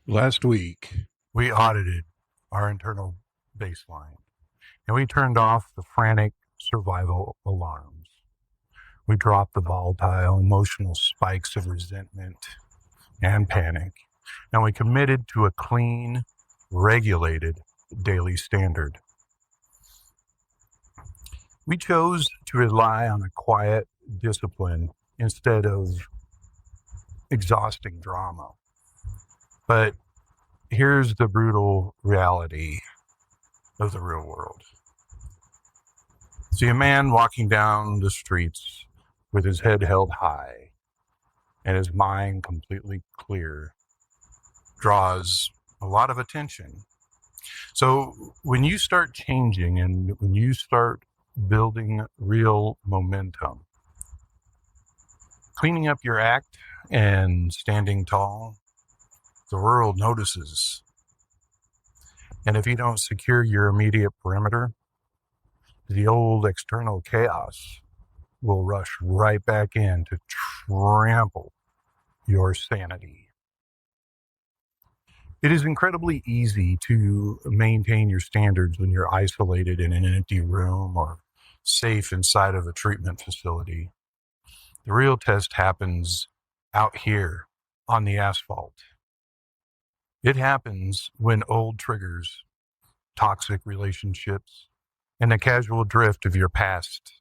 Last week, we audited our internal baseline and we turned off the frantic survival alarms. We dropped the volatile emotional spikes of resentment and panic, and we committed to a clean, regulated daily standard. We chose to rely on a quiet discipline instead of exhausting drama. But here's the brutal reality of the real world. See a man walking down the streets with his head held high and his mind completely clear draws a lot of attention. So when you start changing and when you start building real momentum, cleaning up your act and standing tall, the world notices. And if you don't secure your immediate perimeter, the old external chaos will rush right back in to trample your sanity. It is incredibly easy to maintain your standards when you're isolated in an empty room or safe inside of a treatment facility. The real test happens out here on the asphalt. It happens when old triggers, toxic relationships, and the casual drift of your past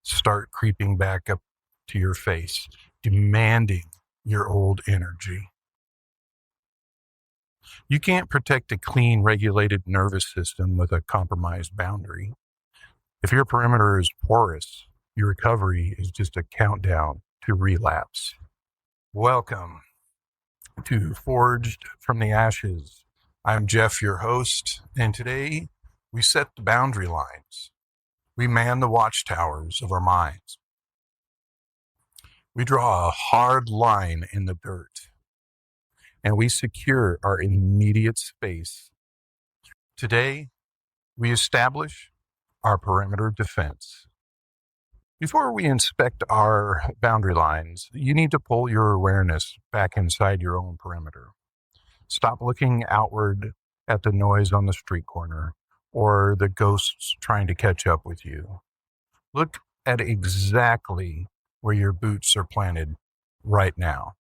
start creeping back up to your face, demanding your old energy. You can't protect a clean, regulated nervous system with a compromised boundary. If your perimeter is porous, your recovery is just a countdown to relapse. Welcome to Forged from the Ashes. I'm Jeff, your host, and today we set the boundary lines. We man the watchtowers of our minds. We draw a hard line in the dirt, and we secure our immediate space. Today, we establish our perimeter defense. Before we inspect our boundary lines, you need to pull your awareness back inside your own perimeter. Stop looking outward at the noise on the street corner or the ghosts trying to catch up with you. Look at exactly where your boots are planted right now.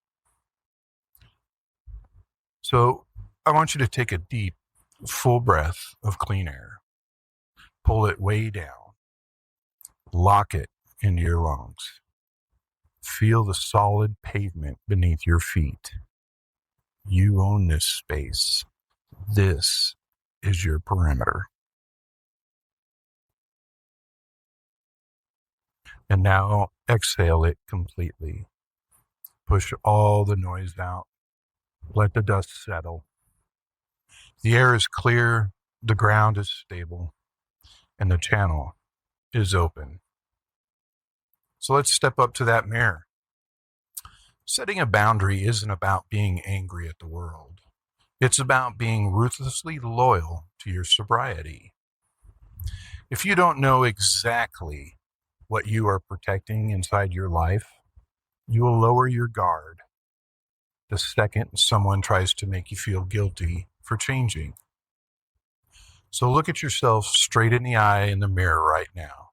So I want you to take a deep, full breath of clean air. Pull it way down. Lock it into your lungs. Feel the solid pavement beneath your feet. You own this space. This is your perimeter. And now exhale it completely. Push all the noise out. Let the dust settle. The air is clear, the ground is stable, and the channel is open. So let's step up to that mirror. Setting a boundary isn't about being angry at the world. It's about being ruthlessly loyal to your sobriety. If you don't know exactly what you are protecting inside your life, you will lower your guard the second someone tries to make you feel guilty for changing. So look at yourself straight in the eye in the mirror right now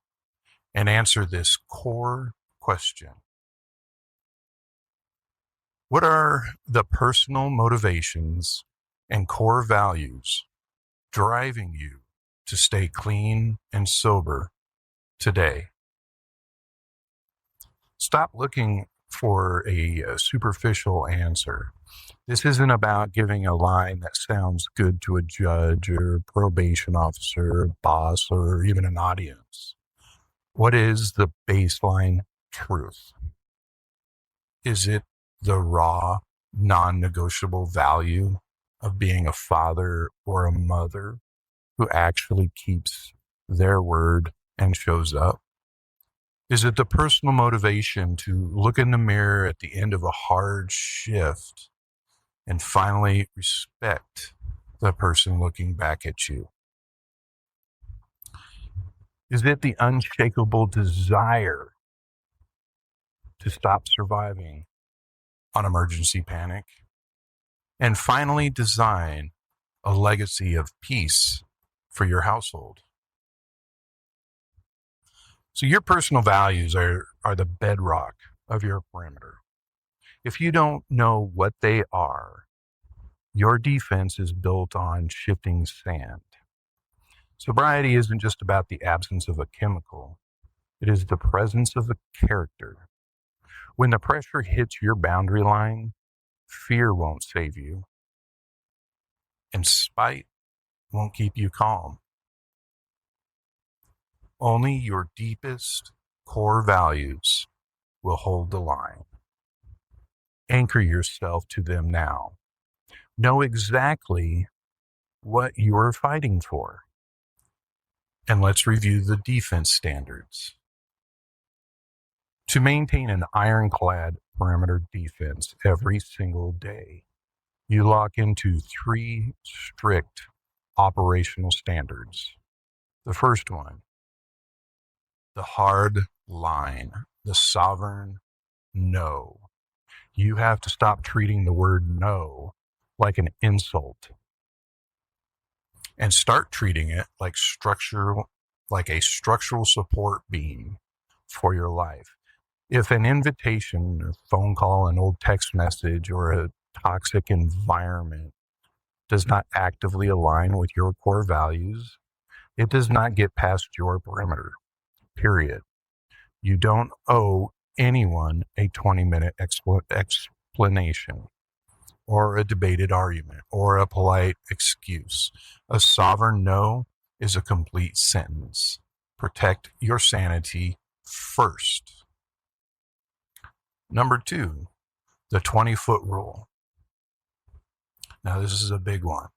and answer this core question. What are the personal motivations and core values driving you to stay clean and sober today? Stop looking for a superficial answer. This isn't about giving a line that sounds good to a judge or probation officer, boss, or even an audience. What is the baseline truth? Is it the raw, non-negotiable value of being a father or a mother who actually keeps their word and shows up? Is it the personal motivation to look in the mirror at the end of a hard shift and finally respect the person looking back at you? Is it the unshakable desire to stop surviving on emergency panic? And finally, design a legacy of peace for your household. So your personal values are the bedrock of your perimeter. If you don't know what they are, your defense is built on shifting sand. Sobriety isn't just about the absence of a chemical. It is the presence of a character. When the pressure hits your boundary line, fear won't save you, and spite won't keep you calm. Only your deepest core values will hold the line. Anchor yourself to them now. Know exactly what you're fighting for. And let's review the defense standards. To maintain an ironclad perimeter defense every single day, you lock into 3 strict operational standards. The first one, the hard line, the sovereign no. You have to stop treating the word no like an insult and start treating it like a structural support beam for your life. If an invitation, a phone call, an old text message, or a toxic environment does not actively align with your core values, it does not get past your perimeter, period. You don't owe anyone a 20-minute explanation or a debated argument or a polite excuse. A sovereign no is a complete sentence. Protect your sanity first. Number 2, the 20-foot rule. Now, this is a big one.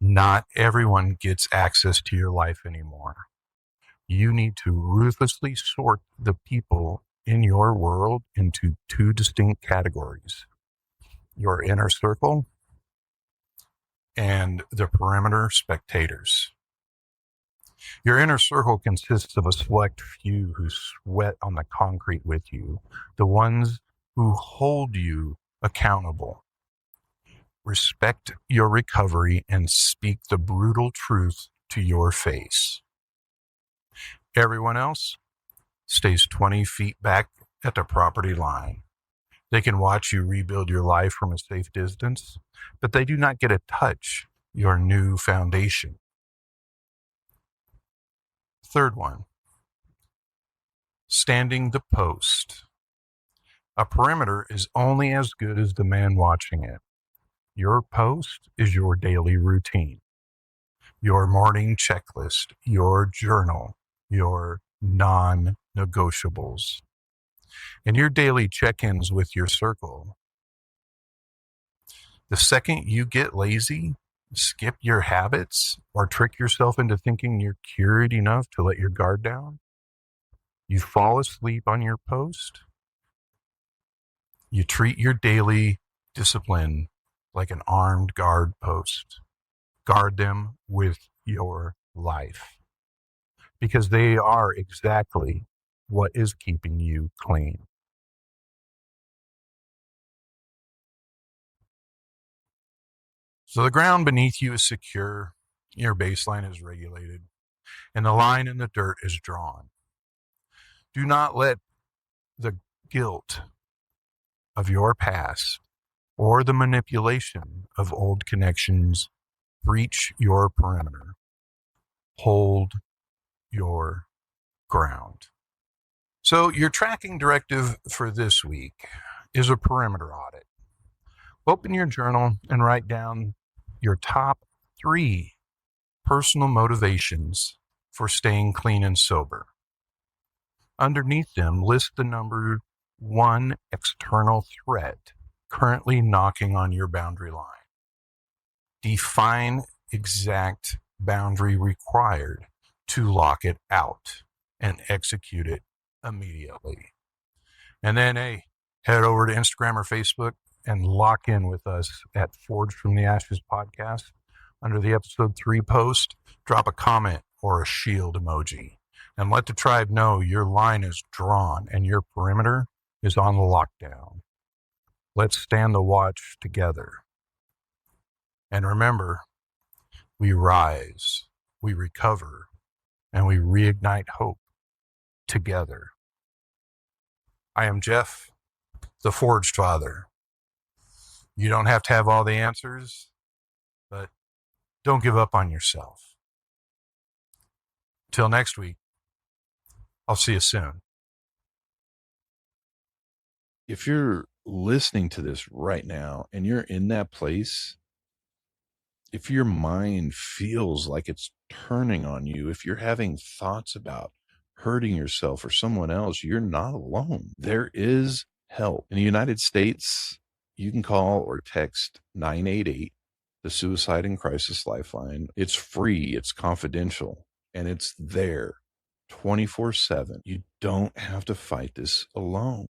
Not everyone gets access to your life anymore. You need to ruthlessly sort the people in your world into 2 distinct categories: your inner circle and the perimeter spectators. Your inner circle consists of a select few who sweat on the concrete with you, the ones who hold you accountable. Respect your recovery and speak the brutal truth to your face. Everyone else stays 20 feet back at the property line. They can watch you rebuild your life from a safe distance, but they do not get to touch your new foundation. Third one, standing the post. A perimeter is only as good as the man watching it. Your post is your daily routine, your morning checklist, your journal, your non-negotiables, and your daily check-ins with your circle. The second you get lazy, skip your habits, or trick yourself into thinking you're cured enough to let your guard down, you fall asleep on your post, you treat your daily discipline like an armed guard post. Guard them with your life, because they are exactly what is keeping you clean. So the ground beneath you is secure, your baseline is regulated, and the line in the dirt is drawn. Do not let the guilt of your past or the manipulation of old connections breach your perimeter. Hold your ground. So your tracking directive for this week is a perimeter audit. Open your journal and write down your top 3 personal motivations for staying clean and sober. Underneath them, list the number 1 external threat currently knocking on your boundary line. Define exact boundary required to lock it out and execute it immediately. And then, head over to Instagram or Facebook and lock in with us at Forged from the Ashes podcast. Under the episode 3 post, drop a comment or a shield emoji and let the tribe know your line is drawn and your perimeter is on the lockdown. Let's stand the watch together. And remember, we rise, we recover, and we reignite hope together. I am Jeff, the Forged Father. You don't have to have all the answers, but don't give up on yourself. Till next week, I'll see you soon. If you're listening to this right now and you're in that place, if your mind feels like it's turning on you, if you're having thoughts about hurting yourself or someone else, you're not alone. There is help. In the United States, you can call or text 988, the Suicide and Crisis Lifeline. It's free, it's confidential, and it's there 24/7. You don't have to fight this alone.